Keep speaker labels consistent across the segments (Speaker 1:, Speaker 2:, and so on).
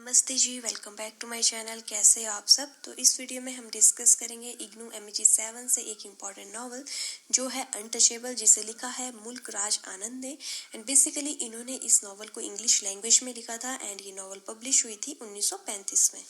Speaker 1: नमस्ते जी, welcome back to my channel. कैसे हो आप सब। तो इस वीडियो में हम डिस्कस करेंगे इग्नू MEG7 से एक इम्पॉर्टेंट नॉवल जो है अनटचेबल, जिसे लिखा है मुल्क राज आनंद ने। एंड बेसिकली इन्होंने इस नॉवल को इंग्लिश लैंग्वेज में लिखा था एंड ये नॉवल पब्लिश हुई थी 1935 में।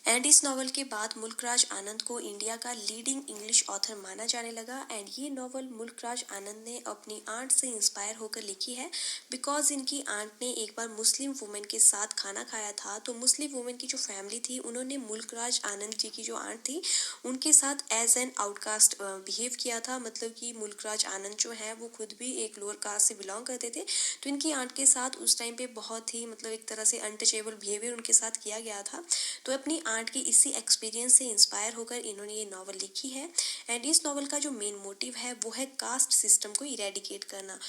Speaker 1: एंड इस नॉवल के बाद मुल्क राज आनंद को इंडिया का लीडिंग इंग्लिश ऑथर माना जाने लगा। एंड ये नॉवल मुल्क राज आनंद ने अपनी आंट से इंस्पायर होकर लिखी है, बिकॉज इनकी आंट ने एक बार मुस्लिम वुमेन के साथ खाना खाया था। तो मुस्लिम वुमेन की जो फैमिली थी, उन्होंने मुल्क राज आनंद जी की जो आंट थी उनके साथ एज एन आउटकास्ट बिहेव किया था। मतलब कि मुल्क राज आनंद जो है वो खुद भी एक लोअर कास्ट से बिलोंग करते थे। तो इनकी आंट के साथ उस टाइम पे बहुत ही मतलब एक तरह से अनटचेबल बिहेवियर उनके साथ किया गया था। तो अपनी आंट के इसी एक्सपीरियंस से इंस्पायर होकर इन्होंने ये नॉवल लिखी है। एंड इस नॉवल का जो मेन मोटिव है वो है कास्ट सिस्टम को इरेडिकेट करना।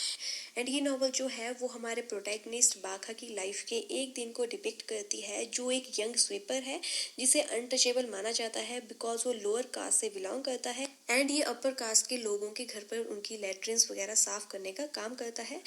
Speaker 1: एंड ये नॉवल जो है वो हमारे प्रोटैगनिस्ट बाखा की लाइफ के एक दिन को डिपिक्ट करती है, जो एक यंग स्वीपर है जिसे अनटचेबल माना जाता है बिकॉज वो लोअर कास्ट से बिलोंग करता है। एंड ये अपर कास्ट के लोगों के घर पर उनकी लेट्रिन्स वगैरह साफ करने का काम करता है।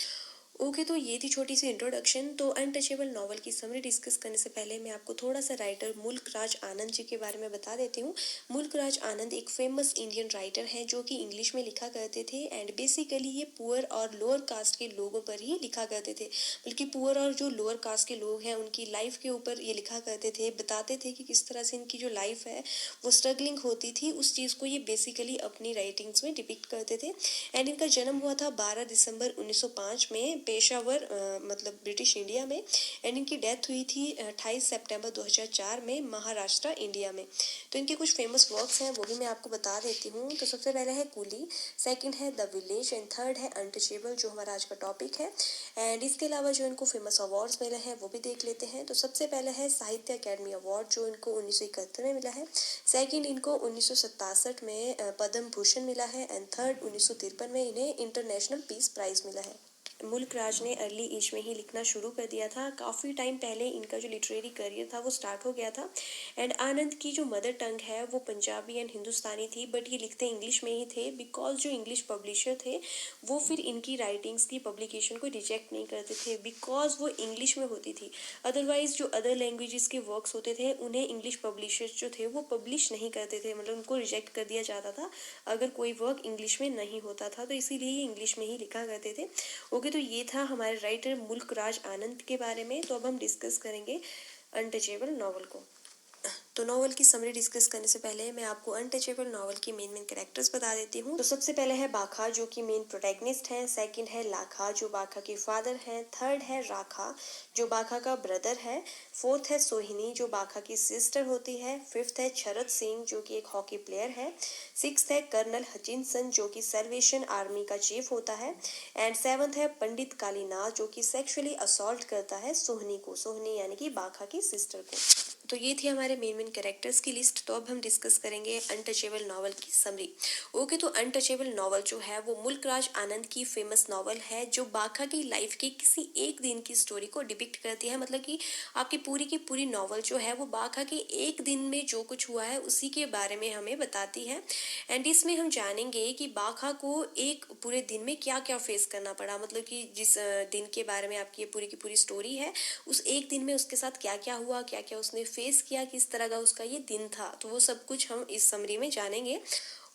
Speaker 1: ओके, तो ये थी छोटी सी इंट्रोडक्शन। तो अनटचेबल नॉवल की समरी डिस्कस करने से पहले मैं आपको थोड़ा सा राइटर मुल्क राज आनंद जी के बारे में बता देती हूँ। मुल्क राज आनंद एक फेमस इंडियन राइटर हैं जो कि इंग्लिश में लिखा करते थे। एंड बेसिकली ये पुअर और लोअर कास्ट के लोगों पर ही लिखा करते थे, बल्कि पुअर और जो लोअर कास्ट के लोग हैं उनकी लाइफ के ऊपर ये लिखा करते थे। बताते थे कि किस तरह से इनकी जो लाइफ है वो स्ट्रगलिंग होती थी, उस चीज़ को ये बेसिकली अपनी राइटिंग्स में डिपिक्ट करते थे। एंड इनका जन्म हुआ था 12 दिसंबर 1905 में पेशावर मतलब ब्रिटिश इंडिया में। एंड इनकी डेथ हुई थी 28 सितंबर 2004 में महाराष्ट्र इंडिया में। तो इनके कुछ फेमस वर्क्स हैं वो भी मैं आपको बता देती हूँ। तो सबसे पहले है कूली, सेकंड है द विलेज एंड थर्ड है अनटचेबल जो हमारा आज का टॉपिक है। एंड इसके अलावा जो इनको फेमस अवार्ड्स मिले हैं वो भी देख लेते हैं। तो सबसे पहले है साहित्य अकेडमी अवार्ड जो इनको 1971 में मिला है। सेकंड इनको 1967 में पद्म भूषण मिला है। एंड थर्ड 1953 में इन्हें इंटरनेशनल पीस प्राइज मिला है। मुल्क राज ने अर्ली एज में ही लिखना शुरू कर दिया था। काफ़ी टाइम पहले इनका जो लिटरेरी करियर था वो स्टार्ट हो गया था। एंड आनंद की जो मदर टंग है वो पंजाबी एंड हिंदुस्तानी थी, बट ये लिखते इंग्लिश में ही थे बिकॉज जो इंग्लिश पब्लिशर थे वो फिर इनकी राइटिंग्स की पब्लिकेशन को रिजेक्ट नहीं करते थे बिकॉज वो इंग्लिश में होती थी। अदरवाइज जो अदर लैंग्वेजेस के वर्क्स होते थे उन्हें इंग्लिश पब्लिशर्स जो थे वो पब्लिश नहीं करते थे, मतलब उनको रिजेक्ट कर दिया जाता था अगर कोई वर्क इंग्लिश में नहीं होता था। तो इसीलिए ये इंग्लिश में ही लिखा करते थे। ओके, तो ये था हमारे राइटर मुल्क राज आनंद के बारे में। तो अब हम डिस्कस करेंगे अनटचेबल नॉवल को। तो नॉवल की समरी डिस्कस करने से पहले मैं आपको अनटचेबल नॉवल की मेन कैरेक्टर्स बता देती हूँ। तो सबसे पहले है बाखा जो कि मेन प्रोटैगनिस्ट है। सेकंड है लाखा जो बाखा के फादर हैं। थर्ड है राखा जो बाखा का ब्रदर है। फोर्थ है सोहिनी जो बाखा की सिस्टर होती है। फिफ्थ है शरद सिंह जो कि एक हॉकी प्लेयर है। सिक्स्थ है कर्नल हचिनसन जो कि सैल्वेशन आर्मी का चीफ होता है। एंड सेवंथ है पंडित कालीनाथ जो कि सेक्सुअली असॉल्ट करता है सोहनी को, सोहनी यानी कि बाखा की सिस्टर को। तो ये थी हमारे मेन कैरेक्टर्स की लिस्ट। तो अब हम डिस्कस करेंगे अनटचेबल नॉवल की समरी। ओके, तो अनटचेबल नॉवल जो है वो मुल्क राज आनंद की फेमस नॉवल है जो बाखा की लाइफ के किसी एक दिन की स्टोरी को डिपिक्ट करती है। मतलब कि आपकी पूरी की पूरी नॉवल जो है वो बाखा के एक दिन में जो कुछ हुआ है उसी के बारे में हमें बताती है। एंड इसमें हम जानेंगे कि बाखा को एक पूरे दिन में क्या क्या फेस करना पड़ा। मतलब कि जिस दिन के बारे में आपकी ये पूरी की पूरी स्टोरी है, उस एक दिन में उसके साथ क्या क्या हुआ, क्या क्या उसने फेस किया, किस तरह का उसका ये दिन था, तो वो सब कुछ हम इस समरी में जानेंगे।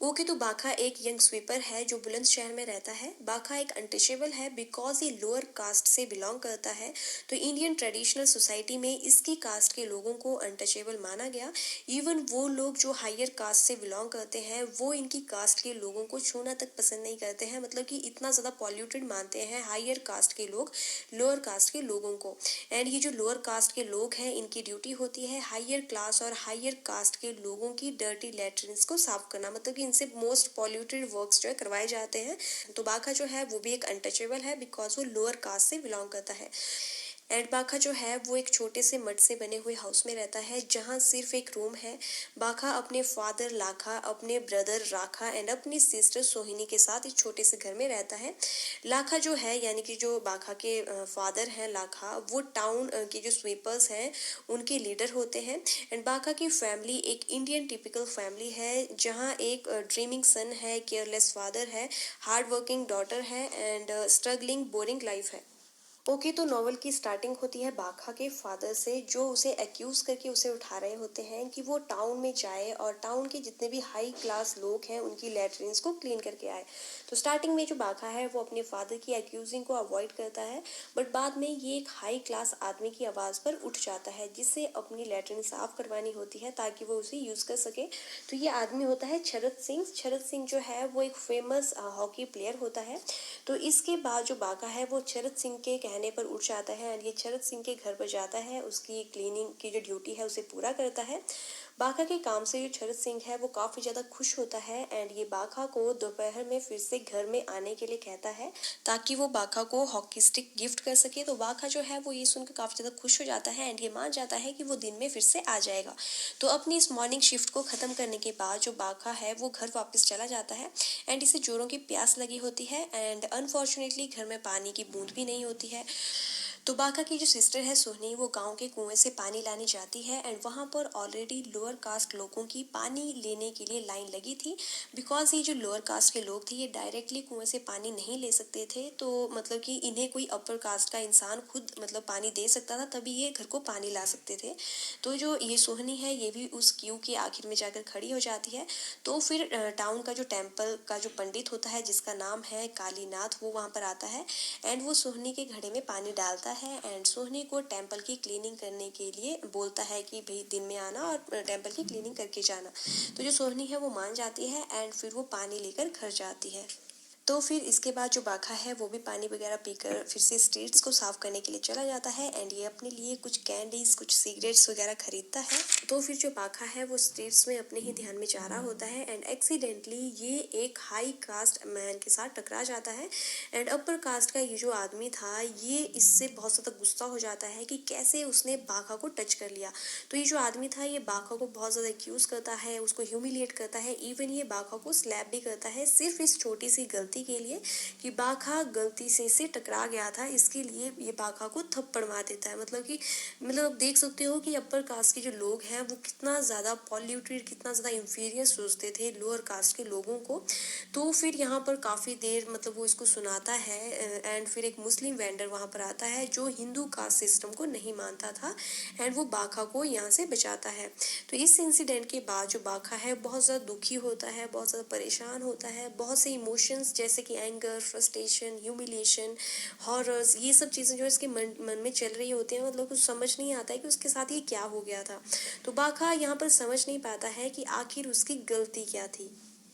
Speaker 1: ओके, तो बाखा एक यंग स्वीपर है जो बुलंदशहर में रहता है। बाखा एक अनटचेबल है बिकॉज ये लोअर कास्ट से बिलोंग करता है। तो इंडियन ट्रेडिशनल सोसाइटी में इसकी कास्ट के लोगों को अनटचेबल माना गया। इवन वो लोग जो हायर कास्ट से बिलोंग करते हैं वो इनकी कास्ट के लोगों को छूना तक पसंद नहीं करते हैं। मतलब कि इतना ज़्यादा पॉल्यूटेड मानते हैं हायर कास्ट के लोग लोअर कास्ट के लोगों को। एंड ये जो लोअर कास्ट के लोग हैं इनकी ड्यूटी होती है हायर क्लास और हायर कास्ट के लोगों की डर्टी लैट्रिन्स को साफ करना। मतलब कि इनसे मोस्ट पॉल्यूटेड वर्क्स जो है करवाए जाते हैं। तो बाखा जो है वो भी एक अनटचेबल है बिकॉज वो लोअर कास्ट से बिलोंग करता है। एंड बाखा जो है वो एक छोटे से मड से बने हुए हाउस में रहता है जहाँ सिर्फ एक रूम है। बाखा अपने फादर लाखा, अपने ब्रदर राखा एंड अपनी सिस्टर सोहिनी के साथ इस छोटे से घर में रहता है। लाखा जो है यानी कि जो बाखा के फादर हैं लाखा, वो टाउन के जो स्वीपर्स हैं उनके लीडर होते हैं। एंड बाखा की फैमिली एक इंडियन टिपिकल फैमिली है जहाँ एक ड्रीमिंग सन है, केयरलेस फादर है, हार्ड वर्किंग डॉटर है एंड स्ट्रगलिंग बोरिंग लाइफ है। ओके, तो नॉवल की स्टार्टिंग होती है बाखा के फादर से, जो उसे एक्यूज करके उसे उठा रहे होते हैं कि वो टाउन में जाए और टाउन के जितने भी हाई क्लास लोग हैं उनकी लेटरिन्स को क्लीन करके आए। तो स्टार्टिंग में जो बाखा है वो अपने फादर की एक्यूजिंग को अवॉइड करता है, बट बाद में ये एक हाई क्लास आदमी की आवाज़ पर उठ जाता है जिससे अपनी लेटरिन साफ करवानी होती है ताकि वो उसे यूज़ कर सके। तो ये आदमी होता है शरद सिंह। शरद सिंह जो है वो एक फेमस हॉकी प्लेयर होता है। तो इसके बाद जो बाका है वो शरद सिंह के कहने पर उठ जाता है और ये शरद सिंह के घर पर जाता है, उसकी क्लीनिंग की जो ड्यूटी है उसे पूरा करता है। बाका के काम से जो शरद सिंह है वो काफ़ी ज़्यादा खुश होता है एंड ये बाका को दोपहर में फिर से घर में आने के लिए कहता है ताकि वो बाका को हॉकी स्टिक गिफ्ट कर सके। तो बाका जो है वो ये सुनकर काफ़ी ज़्यादा खुश हो जाता है एंड ये मान जाता है कि वो दिन में फिर से आ जाएगा। तो अपनी इस मॉर्निंग शिफ्ट को ख़त्म करने के बाद जो बाका है वो घर वापस चला जाता है एंड इसे जोरों की प्यास लगी होती है एंड अनफॉर्चुनेटली घर में पानी की बूंद भी नहीं होती है। तो बाका की जो सिस्टर है सोहनी वो गांव के कुएं से पानी लाने जाती है एंड वहां पर ऑलरेडी लोअर कास्ट लोगों की पानी लेने के लिए लाइन लगी थी। बिकॉज ये जो लोअर कास्ट के लोग थे ये डायरेक्टली कुएं से पानी नहीं ले सकते थे, तो मतलब कि इन्हें कोई अपर कास्ट का इंसान खुद मतलब पानी दे सकता था तभी ये घर को पानी ला सकते थे। तो जो ये सोहनी है ये भी उस क्यू के आखिर में जाकर खड़ी हो जाती है। तो फिर टाउन का जो टेम्पल का जो पंडित होता है जिसका नाम है कालीनाथ वो वहाँ पर आता है एंड वो सोहनी के घड़े में पानी डालता है एंड सोहनी को टेम्पल की क्लीनिंग करने के लिए बोलता है कि भाई दिन में आना और टेम्पल की क्लीनिंग करके जाना। तो जो सोहनी है वो मान जाती है एंड फिर वो पानी लेकर घर जाती है। तो फिर इसके बाद जो बाखा है वो भी पानी वगैरह पीकर फिर से स्ट्रीट्स को साफ करने के लिए चला जाता है एंड ये अपने लिए कुछ कैंडीज कुछ सिगरेट्स वगैरह खरीदता है। तो फिर जो बाखा है वो स्ट्रीट्स में अपने ही ध्यान में जा रहा होता है एंड एक्सीडेंटली ये एक हाई कास्ट मैन के साथ टकरा जाता है एंड अपर कास्ट का ये जो आदमी था ये इससे बहुत ज़्यादा गुस्सा हो जाता है कि कैसे उसने बाखा को टच कर लिया। तो ये जो आदमी था ये बाखा को बहुत ज़्यादा एक्यूज़ करता है, उसको ह्यूमिलिएट करता है, इवन ये बाखा को स्लैप भी करता है सिर्फ इस छोटी सी गलती के लिए कि बाखा गलती से टकरा गया था, इसके लिए ये बाखा को थप्पड़ मार देता है। मतलब कि आप देख सकते हो कि अपर कास्ट के जो लोग हैं वो कितना ज़्यादा पॉल्यूटेड कितना ज़्यादा इंफीरियर सोचते थे लोअर कास्ट के लोगों को। तो फिर यहाँ पर काफ़ी देर वो इसको सुनाता है एंड फिर एक मुस्लिम वेंडर वहाँ पर आता है जो हिंदू कास्ट सिस्टम को नहीं मानता था एंड वो बाखा को यहाँ से बचाता है। तो इस इंसिडेंट के बाद जो बाखा है बहुत ज़्यादा दुखी होता है, बहुत ज़्यादा परेशान होता है, बहुत से इमोशंस जैसे कि एंगर, फ्रस्ट्रेशन, ह्यूमिलिएशन, हॉरर्स, ये सब चीज़ें जो इसके मन में चल रही होती हैं, कुछ समझ नहीं आता है कि उसके साथ ये क्या हो गया था। तो बाखा यहाँ पर समझ नहीं पाता है कि आखिर उसकी गलती क्या थी।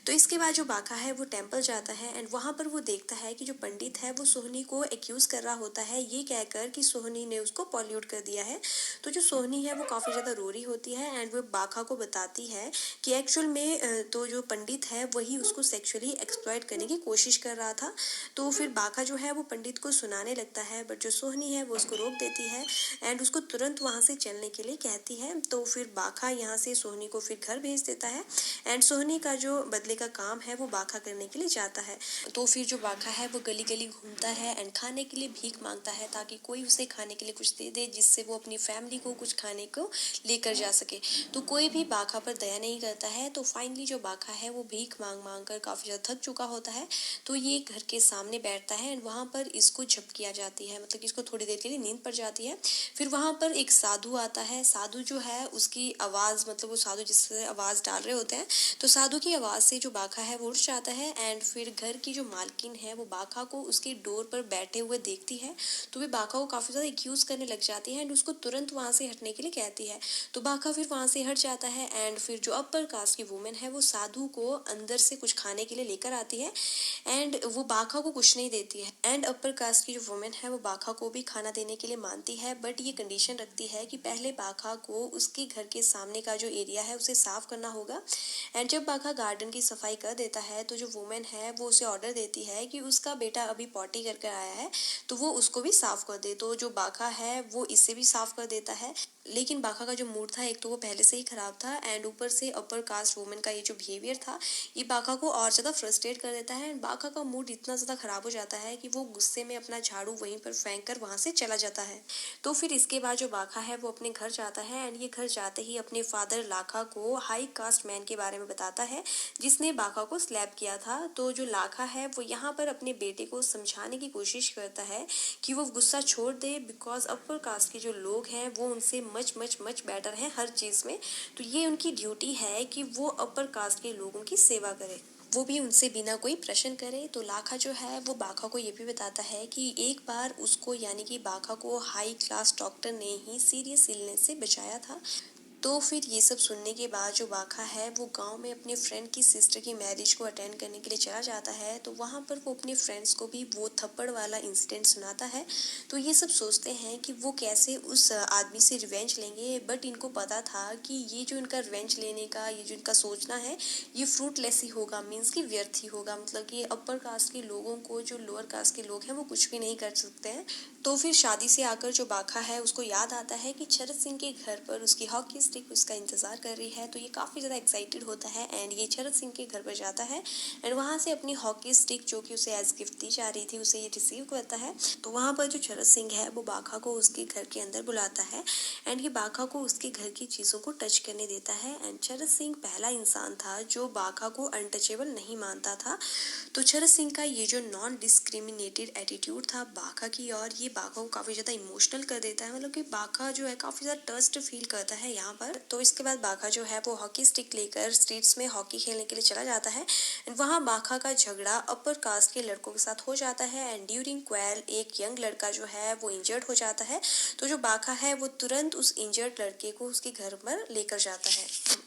Speaker 1: तो इसके बाद जो बाका है वो टेम्पल जाता है एंड वहाँ पर वो देखता है कि जो पंडित है वो सोहनी को एक्यूज कर रहा होता है ये कहकर कि सोहनी ने उसको पॉल्यूट कर दिया है। तो जो सोहनी है वो काफ़ी ज़्यादा रो रही होती है एंड वो बाका को बताती है कि एक्चुअल में तो जो पंडित है वही उसको सेक्सुअली एक्सप्लॉइट करने की कोशिश कर रहा था। तो फिर बाका जो है वो पंडित को सुनाने लगता है बट जो सोहनी है वो उसको रोक देती है एंड उसको तुरंत वहाँ से चलने के लिए कहती है। तो फिर बाका यहाँ से सोहनी को फिर घर भेज देता है एंड सोहनी का जो बदले का काम है वो बाका करने के लिए जाता है। तो फिर जो बाका है वो गली गली घूमता है एंड खाने के लिए भीख मांगता है ताकि कोई उसे खाने के लिए कुछ दे दे जिससे वो अपनी फैमिली को कुछ खाने को लेकर जा सके। तो कोई भी बाका पर दया नहीं करता है। तो फाइनली जो बाका है वो भीख मांग मांग कर काफ़ी ज़्यादा थक चुका होता है। तो ये घर के सामने बैठता है एंड वहाँ पर इसको झपकी आ जाती है, कि इसको थोड़ी देर के लिए नींद पड़ जाती है। फिर वहाँ पर एक साधु आता है। साधु जो है उसकी आवाज़ वो साधु जिससे आवाज़ डाल रहे होते हैं, तो साधु की आवाज़ से जो बाका है वो उठ जाता है एंड फिर घर की जो मालकिन है वो बाका को उसके डोर पर बैठे हुए देखती है। तो वे बाका को काफ़ी ज़्यादा एक्यूज़ करने लग जाती है एंड उसको तुरंत वहाँ से हटने के लिए कहती है। तो बाका फिर वहाँ से हट जाता है एंड फिर जो अपर कास्ट की वुमेन है वो साधु को अंदर से कुछ खाने के लिए लेकर आती है एंड वो बाका को कुछ नहीं देती है एंड अपर कास्ट की जो वुमेन है वो बाका को भी खाना देने के लिए मानती है बट ये कंडीशन रखती है कि पहले बाका को उसके घर के सामने का जो एरिया है उसे साफ करना होगा। एंड जब बाका गार्डन की सफाई कर देता है तो जो वुमेन है वो उसे ऑर्डर देती है कि उसका बेटा अभी पॉटी कर कर आया है तो वो उसको भी साफ कर दे। तो जो बाका है वो इसे भी साफ कर देता है। लेकिन बाका का जो मूड था एक तो वो पहले से ही खराब था एंड ऊपर से अपर कास्ट वुमेन का ये जो बिहेवियर था ये बाका को और ज़्यादा फ्रस्ट्रेट कर देता है एंड बाका का मूड इतना ज़्यादा खराब हो जाता है कि वो गुस्से में अपना झाड़ू वहीं पर फेंक कर वहाँ से चला जाता है। तो फिर इसके बाद जो बाका है वो अपने घर जाता है एंड ये घर जाते ही अपने फादर लाखा को हाई कास्ट मैन के बारे में बताता है जिसने जिसने बाका को स्लैप किया था। तो जो लाखा है वो यहाँ पर अपने बेटे को समझाने की कोशिश करता है कि वो गुस्सा छोड़ दे, बिकॉज अपर कास्ट के जो लोग हैं वो उनसे मच मच मच बेटर हैं हर चीज़ में। तो ये उनकी ड्यूटी है कि वो अपर कास्ट के लोगों की सेवा करे, वो भी उनसे बिना कोई प्रश्न करे। तो लाखा जो है वो बाका को ये भी बताता है कि एक बार उसको यानी कि बाका को हाई क्लास डॉक्टर ने ही सीरियस इलनेस से बचाया था। तो फिर ये सब सुनने के बाद जो बाका है वो गांव में अपने फ्रेंड की सिस्टर की मैरिज को अटेंड करने के लिए चला जाता है। तो वहाँ पर वो अपने फ्रेंड्स को भी वो थप्पड़ वाला इंसिडेंट सुनाता है। तो ये सब सोचते हैं कि वो कैसे उस आदमी से रिवेंज लेंगे, बट इनको पता था कि ये जो इनका रिवेंज लेने का ये जो इनका सोचना है ये फ्रूटलेस ही होगा, मीन्स कि व्यर्थ ही होगा। मतलब कि अपर कास्ट के लोगों को जो लोअर कास्ट के लोग हैं वो कुछ भी नहीं कर सकते हैं। तो फिर शादी से आकर जो बाका है उसको याद आता है कि शरद सिंह के घर पर उसकी हॉकी स्टिक उसका इंतजार कर रही है। तो ये काफ़ी ज़्यादा एक्साइटेड होता है एंड ये शरद सिंह के घर पर जाता है एंड वहाँ से अपनी हॉकी स्टिक जो कि उसे एज गिफ्ट दी जा रही थी उसे ये रिसीव करता है। तो वहाँ पर जो शरद सिंह है वो बाका को उसके घर के अंदर बुलाता है एंड ये बाका को उसके घर की चीज़ों को टच करने देता है। एंड शरद सिंह पहला इंसान था जो बाका को अनटचेबल नहीं मानता था। तो शरद सिंह का ये जो नॉन डिस्क्रिमिनेटेड एटीट्यूड था बाका की और ये बाका को काफ़ी ज़्यादा इमोशनल कर देता है। मतलब कि बाका जो है काफ़ी ज़्यादा टस्ट फील करता है यहाँ पर। तो इसके बाद बाका जो है वो हॉकी स्टिक लेकर स्ट्रीट्स में हॉकी खेलने के लिए चला जाता है एंड वहाँ बाका का झगड़ा अपर कास्ट के लड़कों के साथ हो जाता है एंड ड्यूरिंग क्वेल एक यंग लड़का जो है वो इंजर्ड हो जाता है। तो जो बाका है वो तुरंत उस इंजर्ड लड़के को उसके घर पर लेकर जाता है।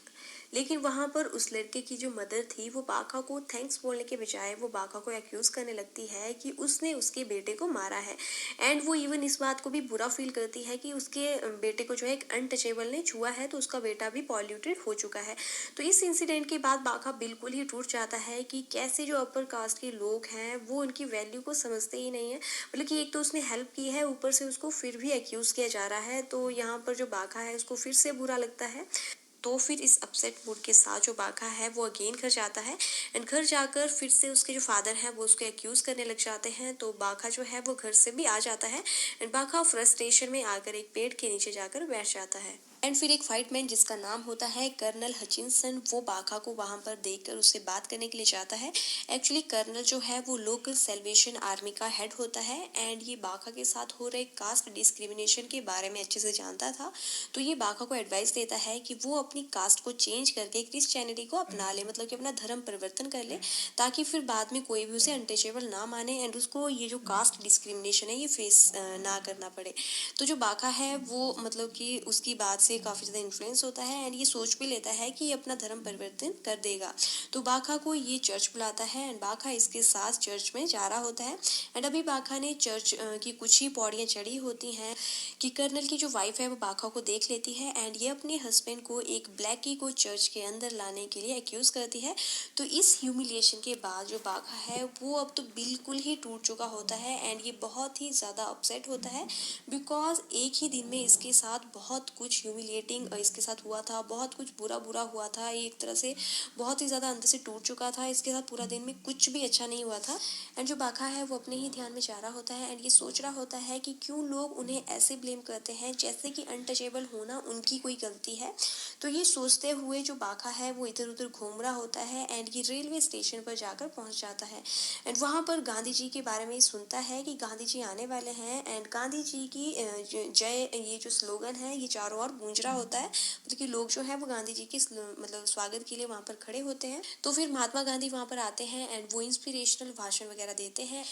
Speaker 1: लेकिन वहाँ पर उस लड़के की जो मदर थी वो बाका को थैंक्स बोलने के बजाय वो बाका को एक्यूज करने लगती है कि उसने उसके बेटे को मारा है एंड वो इवन इस बात को भी बुरा फील करती है कि उसके बेटे को जो है एक अनटचेबल ने छुआ है तो उसका बेटा भी पॉल्यूटेड हो चुका है। तो इस इंसिडेंट के बाद बाका बिल्कुल ही टूट जाता है कि कैसे जो अपर कास्ट के लोग हैं वो उनकी वैल्यू को समझते ही नहीं है। मतलब कि एक तो उसने हेल्प की है ऊपर से उसको फिर भी एक्यूज किया जा रहा है। तो यहाँ पर जो बाका है उसको फिर से बुरा लगता है। तो फिर इस अपसेट मूड के साथ जो बाका है वो अगेन घर जाता है एंड घर जाकर फिर से उसके जो फादर हैं वो उसको एक्यूज करने लग जाते हैं। तो बाका जो है वो घर से भी आ जाता है एंड बाका फ्रस्ट्रेशन में आकर एक पेड़ के नीचे जाकर बैठ जाता है। एंड फिर एक फाइटमैन जिसका नाम होता है कर्नल हचिनसन वो बाका को वहां पर देखकर उससे बात करने के लिए जाता है। एक्चुअली कर्नल जो है वो लोकल सेल्वेशन आर्मी का हेड होता है एंड ये बाका के साथ हो रहे कास्ट डिस्क्रिमिनेशन के बारे में अच्छे से जानता था। तो ये बाका को एडवाइस देता है कि वो अपनी कास्ट को चेंज करके क्रिश्चियनिटी को अपना ले, मतलब कि अपना धर्म परिवर्तन कर ले, ताकि फिर बाद में कोई भी उसे अनटचेबल ना माने एंड उसको ये जो कास्ट डिस्क्रिमिनेशन है ये फेस ना करना पड़े। तो जो बाका है वो मतलब कि उसकी बात से काफ़ी ज़्यादा इन्फ्लुएंस होता है एंड ये सोच भी लेता है कि ये अपना धर्म परिवर्तन कर देगा। तो बाका को ये चर्च बुलाता है एंड बाका इसके साथ चर्च में जा रहा होता है एंड अभी बाका ने चर्च की कुछ ही पौड़ियाँ चढ़ी होती हैं कि कर्नल की जो वाइफ है वो बाका को देख लेती है एंड ये अपने हस्बैंड को एक ब्लैकी को चर्च के अंदर लाने के लिए एक्यूज करती है। तो इस ह्यूमिलिएशन के बाद जो बाका है वो अब तो बिल्कुल ही टूट चुका होता है एंड ये बहुत ही ज़्यादा अपसेट होता है बिकॉज एक ही दिन में इसके साथ बहुत कुछ ह्यूमिलिएटिंग इसके साथ हुआ था, बहुत कुछ बुरा बुरा हुआ था, एक तरह से बहुत ही ज़्यादा अंदर से टूट चुका था। इसके साथ पूरा दिन में कुछ भी अच्छा नहीं हुआ था एंड जो बाका है वो अपने ही ध्यान में जा रहा होता है एंड ये सोच रहा होता है कि क्यों लोग उन्हें ऐसे ब्लेम करते हैं जैसे कि अनटचेबल होना उनकी कोई गलती है। तो ये सोचते हुए जो बाका है वो इधर उधर घूम रहा होता है एंड ये रेलवे स्टेशन पर जाकर पहुंच जाता है एंड वहाँ पर गांधी जी के बारे में सुनता है कि गांधी जी आने वाले हैं एंड गांधी जी की जय ये जो स्लोगन है ये चारों ओर गूंज रहा होता है। मतलब कि लोग जो है वो गांधी जी के मतलब स्वागत के लिए वहाँ पर खड़े होते हैं। तो फिर महात्मा गांधी वहाँ पर आते हैं एंड वो इंस्पिरेशनल भाषण वगैरह देते हैं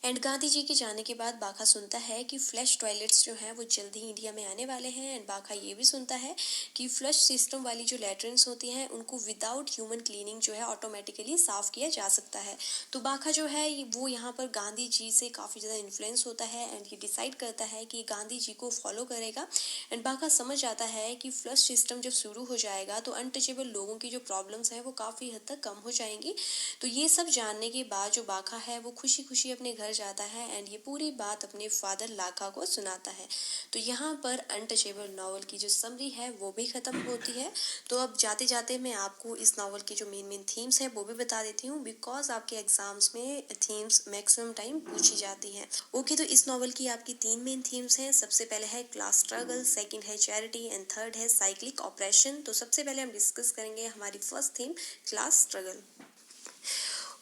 Speaker 1: एंड गांधी जी के जाने के बाद बाका सुनता है कि फ्लश टॉयलेट्स जो हैं वो जल्दी ही इंडिया में आने वाले हैं एंड बाका ये भी सुनता है कि फ्लश सिस्टम वाली जो लैट्रिन्स होती हैं उनको विदाउट ह्यूमन क्लीनिंग जो है ऑटोमेटिकली साफ़ किया जा सकता है। तो बाका जो है वो यहाँ पर गांधी जी से काफ़ी ज़्यादा इन्फ्लुएंस होता है एंड ये डिसाइड करता है कि गांधी जी को फॉलो करेगा एंड बाका समझ आता है कि फ्लश सिस्टम जब शुरू हो जाएगा तो अनटचेबल लोगों की जो प्रॉब्लम्स हैं वो काफ़ी हद तक कम हो जाएंगी। तो ये सब जानने के बाद जो बाका है वो खुशी खुशी अपने घर जाता है एंड ये पूरी बात अपने फादर लाखा को सुनाता है। तो यहाँ पर अनटचेबल नॉवल की जो समरी है वो भी ख़त्म होती है। तो अब जाते जाते मैं आपको इस नॉवल की जो मेन थीम्स है वो भी बता देती हूँ, बिकॉज आपके एग्जाम्स में थीम्स मैक्सिमम टाइम पूछी जाती हैं। ओके, तो इस नॉवल की आपकी 3 मेन थीम्स हैं। सबसे पहले है क्लास स्ट्रगल, सेकंड है चैरिटी एंड थर्ड है साइक्लिक ऑपरेशन। तो सबसे पहले हम डिस्कस करेंगे हमारी first theme, class struggle.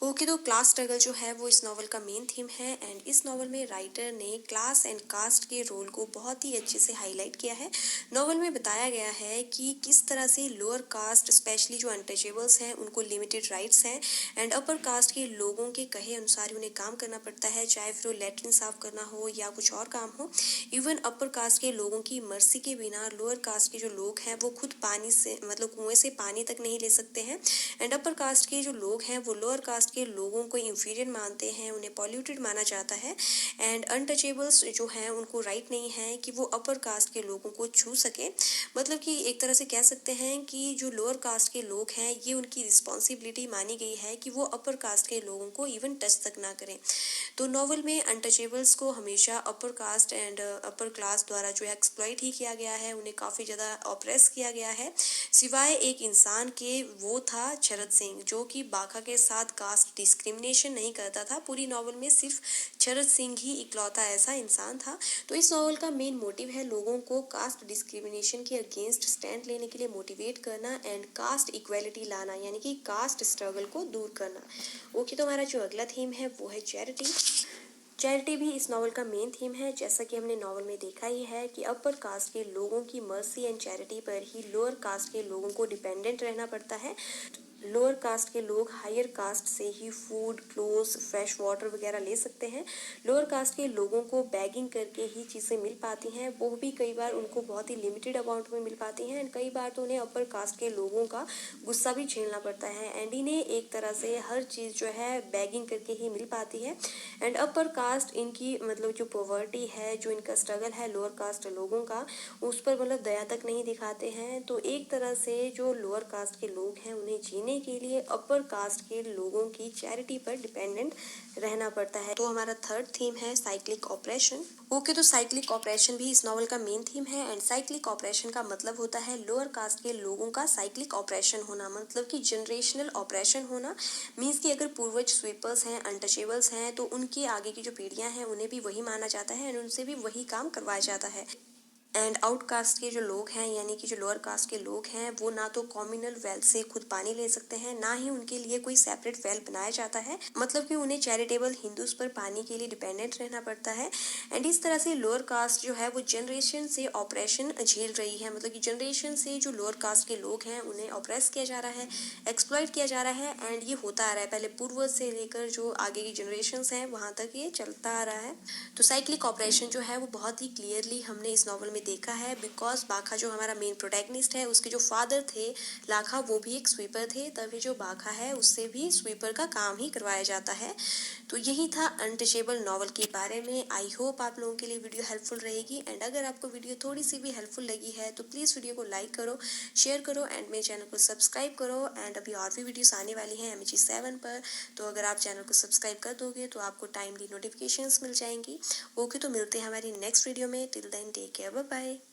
Speaker 1: Okay, तो क्लास स्ट्रगल जो है वो इस नॉवल का मेन थीम है एंड इस नॉवल में राइटर ने क्लास एंड कास्ट के रोल को बहुत ही अच्छे से हाईलाइट किया है। नॉवल में बताया गया है कि किस तरह से लोअर कास्ट स्पेशली जो अनटचेबल्स हैं उनको लिमिटेड राइट्स हैं एंड अपर कास्ट के लोगों के कहे अनुसार उन्हें काम करना पड़ता है, चाहे फिर वो लेटरिन साफ करना हो या कुछ और काम हो। इवन अपर कास्ट के लोगों की मर्जी के बिना लोअर कास्ट के जो लोग हैं वो खुद पानी से मतलब कुएं से पानी तक नहीं ले सकते हैं एंड अपर कास्ट के जो लोग हैं वो लोअर कास्ट के लोगों को इंफीरियर मानते हैं, उन्हें पॉल्यूटेड माना जाता है एंड अनटचेबल्स जो हैं उनको राइट नहीं है कि वो अपर कास्ट के लोगों को छू सके। मतलब कि एक तरह से कह सकते हैं कि जो लोअर कास्ट के लोग हैं ये उनकी रिस्पॉन्सिबिलिटी मानी गई है कि वो अपर कास्ट के लोगों को इवन टच तक ना करें। तो नॉवल में अनटचेबल्स को हमेशा upper caste and upper class द्वारा जो है एक्सप्लॉइट ही किया गया है, उन्हें काफ़ी ज़्यादा ऑप्रेस किया गया है। सिवाय एक इंसान के, वो था शरद सिंह, जो कि बाघा के साथ कास्ट डिस्क्रिमिनेशन नहीं करता था। पूरी नॉवल में सिर्फ शरद सिंह ही इकलौता ऐसा इंसान था। तो इस नॉवल का मेन मोटिव है लोगों को कास्ट डिस्क्रिमिनेशन के अगेंस्ट स्टैंड लेने के लिए मोटिवेट करना एंड कास्ट इक्वेलिटी लाना, यानी कि कास्ट स्ट्रगल को दूर करना। ओके, तो हमारा जो अगला थीम है वो है चैरिटी। चैरिटी भी इस नॉवल का मेन थीम है। जैसा कि हमने नॉवल में देखा ही है कि अपर कास्ट के लोगों की मर्सी एंड चैरिटी पर ही लोअर कास्ट के लोगों को डिपेंडेंट रहना पड़ता है। लोअर कास्ट के लोग हायर कास्ट से ही फूड, क्लोथ्स, फ्रेश वाटर वगैरह ले सकते हैं। लोअर कास्ट के लोगों को बैगिंग करके ही चीज़ें मिल पाती हैं, वो भी कई बार उनको बहुत ही लिमिटेड अमाउंट में मिल पाती हैं एंड कई बार तो उन्हें अपर कास्ट के लोगों का गुस्सा भी झेलना पड़ता है एंड इन्हें एक तरह से हर चीज़ जो है बैगिंग करके ही मिल पाती है एंड अपर कास्ट इनकी मतलब जो पॉवर्टी है, जो इनका स्ट्रगल है लोअर कास्ट लोगों का, उस पर मतलब दया तक नहीं दिखाते हैं। तो एक तरह से जो लोअर कास्ट के लोग हैं उन्हें जीने के लिए अपर कास्ट के लोगों की चैरिटी पर डिपेंडेंट रहना पड़ता है। तो हमारा थर्ड थीम है साइक्लिक ऑपरेशन। ओके, तो साइक्लिक ऑपरेशन भी इस नॉवल का मेन थीम है एंड साइक्लिक ऑपरेशन का मतलब होता है लोअर कास्ट के लोगों का साइक्लिक ऑपरेशन होना, मतलब कि जनरेशनल ऑपरेशन होना। मीन्स कि अगर पूर्वज स्वीपर्स हैं, अनटचेबल्स हैं, तो उनके आगे की जो पीढ़ियां हैं उन्हें भी वही माना जाता है एंड उनसे भी वही काम करवाया जाता है। एंड आउटकास्ट के जो लोग हैं, यानी कि जो लोअर कास्ट के लोग हैं, वो ना तो कॉम्युनल वेल से खुद पानी ले सकते हैं, ना ही उनके लिए कोई सेपरेट वेल बनाया जाता है। मतलब कि उन्हें चैरिटेबल हिंदूज पर पानी के लिए डिपेंडेंट रहना पड़ता है एंड इस तरह से लोअर कास्ट जो है वो जनरेशन से ऑपरेशन झेल रही है। मतलब कि जनरेशन से जो लोअर कास्ट के लोग हैं उन्हें ऑपरेस किया जा रहा है, एक्सप्लॉइट किया जा रहा है एंड ये होता आ रहा है पहले पूर्वज से लेकर जो आगे की जनरेशन हैं वहाँ तक ये चलता आ रहा है। तो साइक्लिक ऑपरेशन जो है वो बहुत ही क्लियरली हमने इस नॉवल में देखा है, बिकॉज बाघा जो हमारा मेन प्रोटैगनिस्ट है उसके जो फादर थे लाखा, वो भी एक स्वीपर थे, तभी जो बाघा है उससे भी स्वीपर का काम ही करवाया जाता है। तो यही था अनटचेबल नॉवल के बारे में। आई होप आप लोगों के लिए वीडियो हेल्पफुल रहेगी एंड अगर आपको वीडियो थोड़ी सी भी हेल्पफुल लगी है तो प्लीज़ वीडियो को लाइक करो, शेयर करो एंड मेरे चैनल को सब्सक्राइब करो एंड अभी और भी वीडियोस आने वाली हैं MHE7 पर। तो अगर आप चैनल को सब्सक्राइब कर दोगे तो आपको टाइमली नोटिफिकेशंस मिल जाएंगी। ओके, तो मिलते हैं हमारी नेक्स्ट वीडियो में। Till then take care, bye bye.